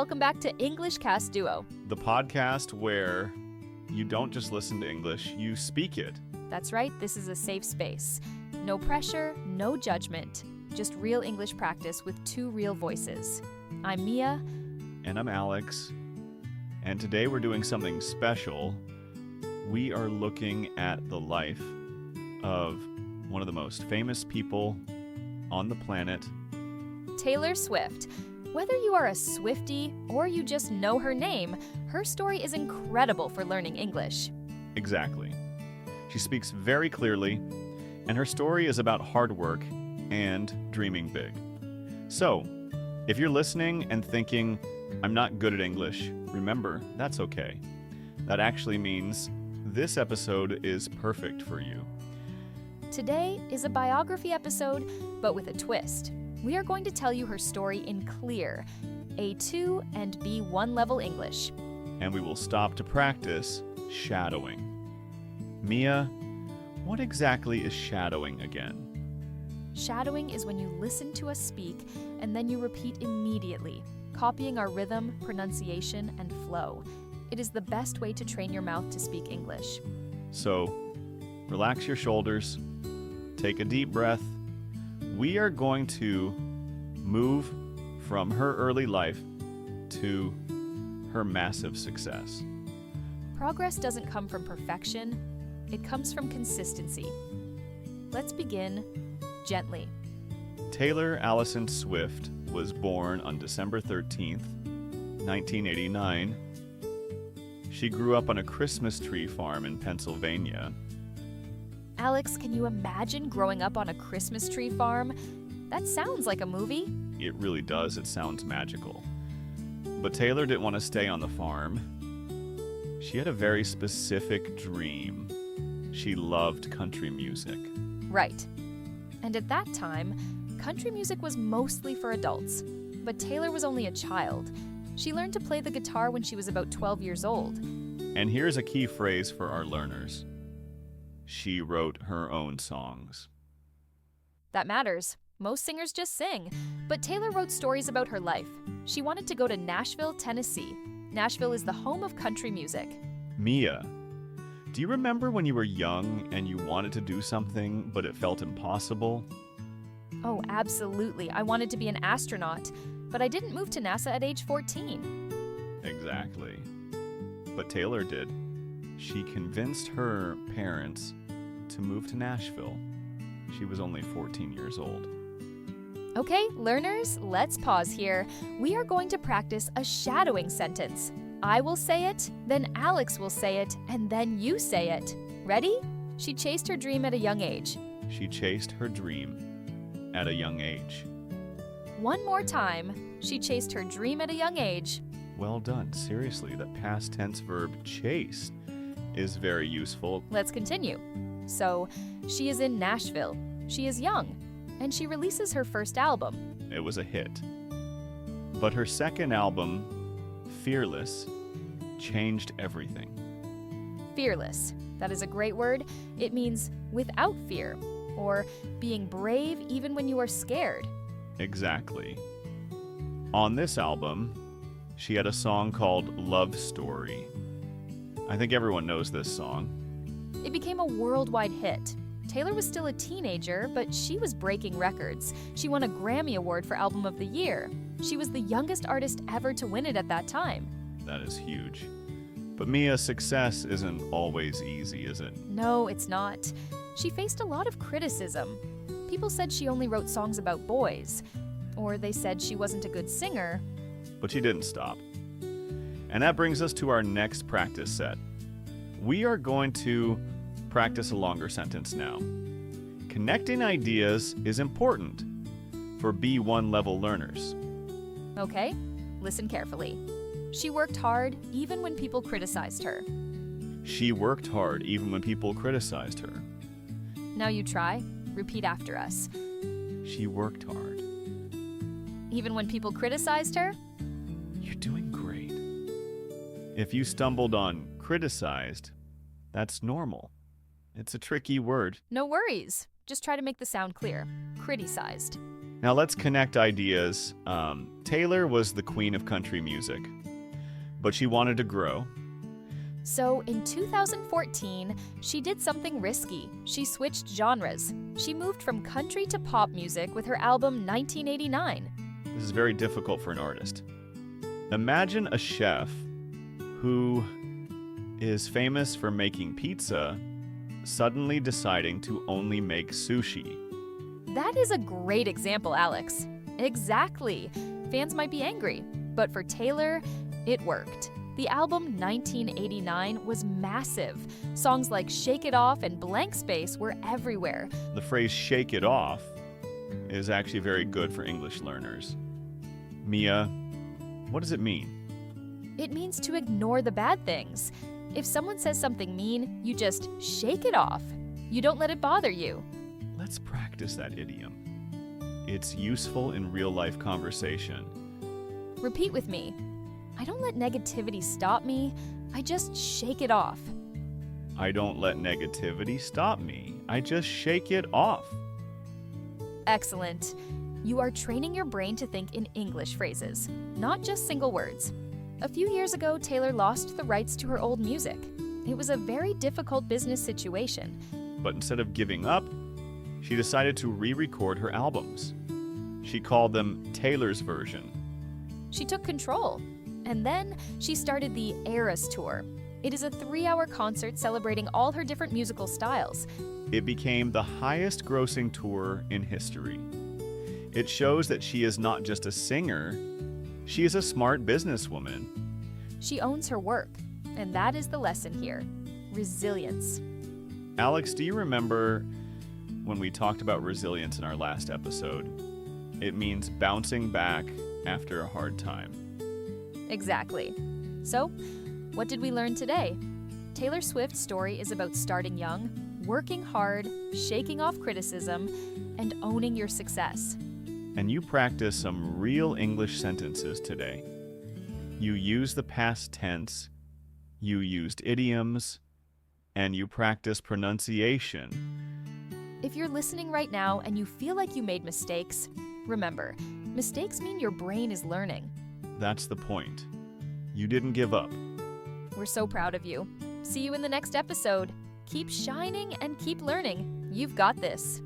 welcome back to English Cast Duo. The podcast where you don't just listen to English, you speak it. That's right, this is a safe space. No pressure, no judgment, just real English practice with two real voices. I'm Mia. And I'm Alex. And today we're doing something special. We are looking at the life of one of the most famous people on the planet, Taylor Swift. Whether you are a Swiftie or you just know her name, her story is incredible for learning English. Exactly. She speaks very clearly, and her story is about hard work and dreaming big. So, if you're listening and thinking, I'm not good at English, remember, that's okay. That actually means this episode is perfect for you. Today is a biography episode, but with a twist. We are going to tell you her story in clear, A2 and B1 level English. And we will stop to practice shadowing. Mia, what exactly is shadowing again? Shadowing is when you listen to us speak and then you repeat immediately, copying our rhythm, pronunciation, and flow. It is the best way to train your mouth to speak English. So, relax your shoulders, take a deep breath. We are going to move from her early life to her massive success. Progress doesn't come from perfection, it comes from consistency. Let's begin gently. Taylor Allison Swift was born on December 13th, 1989. She grew up on a Christmas tree farm in Pennsylvania. Alex, can you imagine growing up on a Christmas tree farm? That sounds like a movie. It really does. It sounds magical. But Taylor didn't want to stay on the farm. She had a very specific dream. She loved country music. Right. And at that time, country music was mostly for adults. But Taylor was only a child. She learned to play the guitar when she was about 12 years old. And here's a key phrase for our learners. She wrote her own songs. That matters. Most singers just sing. But Taylor wrote stories about her life. She wanted to go to Nashville, Tennessee. Nashville is the home of country music. Mia, do you remember when you were young and you wanted to do something, but it felt impossible? Oh, absolutely. I wanted to be an astronaut, but I didn't move to NASA at age 14. Exactly. But Taylor did. She convinced her parents to move to Nashville. She was only 14 years old. Okay, learners, let's pause here. We are going to practice a shadowing sentence. I will say it, then Alex will say it, and then you say it. Ready? She chased her dream at a young age. She chased her dream at a young age. One more time. She chased her dream at a young age. Well done. Seriously, the past tense verb chased is very useful. Let's continue. So, she is in Nashville. She is young, and she releases her first album. It was a hit. But her second album, Fearless, changed everything. Fearless. That is a great word. It means without fear, or being brave even when you are scared. Exactly. On this album, she had a song called Love Story. I think everyone knows this song. It became a worldwide hit. Taylor was still a teenager, but she was breaking records. She won a Grammy Award for Album of the Year. She was the youngest artist ever to win it at that time. That is huge. But Mia's success isn't always easy, is it? No, it's not. She faced a lot of criticism. People said she only wrote songs about boys, or they said she wasn't a good singer. But she didn't stop. And that brings us to our next practice set. We are going to practice a longer sentence now. Connecting ideas is important for B1 level learners. Okay, listen carefully. She worked hard even when people criticized her. She worked hard even when people criticized her. Now you try. Repeat after us. She worked hard. Even when people criticized her? You're doing great. If you stumbled on criticized, that's normal. It's a tricky word. No worries. Just try to make the sound clear. Criticized. Now let's connect ideas. Taylor was the queen of country music, but she wanted to grow. So in 2014, she did something risky. She switched genres. She moved from country to pop music with her album 1989. This is very difficult for an artist. Imagine a chef who is famous for making pizza suddenly deciding to only make sushi. That is a great example, Alex. Exactly. Fans might be angry, but for Taylor, it worked. The album 1989 was massive. Songs like Shake It Off and Blank Space were everywhere. The phrase shake it off is actually very good for English learners. Mia, what does it mean? It means to ignore the bad things. If someone says something mean, you just shake it off. You don't let it bother you. Let's practice that idiom. It's useful in real-life conversation. Repeat with me. I don't let negativity stop me. I just shake it off. I don't let negativity stop me. I just shake it off. Excellent. You are training your brain to think in English phrases, not just single words. A few years ago, Taylor lost the rights to her old music. It was a very difficult business situation. But instead of giving up, she decided to re-record her albums. She called them Taylor's version. She took control. And then she started the Eras Tour. It is a 3-hour concert celebrating all her different musical styles. It became the highest grossing tour in history. It shows that she is not just a singer, she is a smart businesswoman. She owns her work, and that is the lesson here. Resilience. Alex, do you remember when we talked about resilience in our last episode? It means bouncing back after a hard time. Exactly. So, what did we learn today? Taylor Swift's story is about starting young, working hard, shaking off criticism, and owning your success. And you practice some real English sentences today. You used the past tense, you used idioms, and you practice pronunciation. If you're listening right now and you feel like you made mistakes, remember, mistakes mean your brain is learning. That's the point. You didn't give up. We're so proud of you. See you in the next episode. Keep shining and keep learning. You've got this.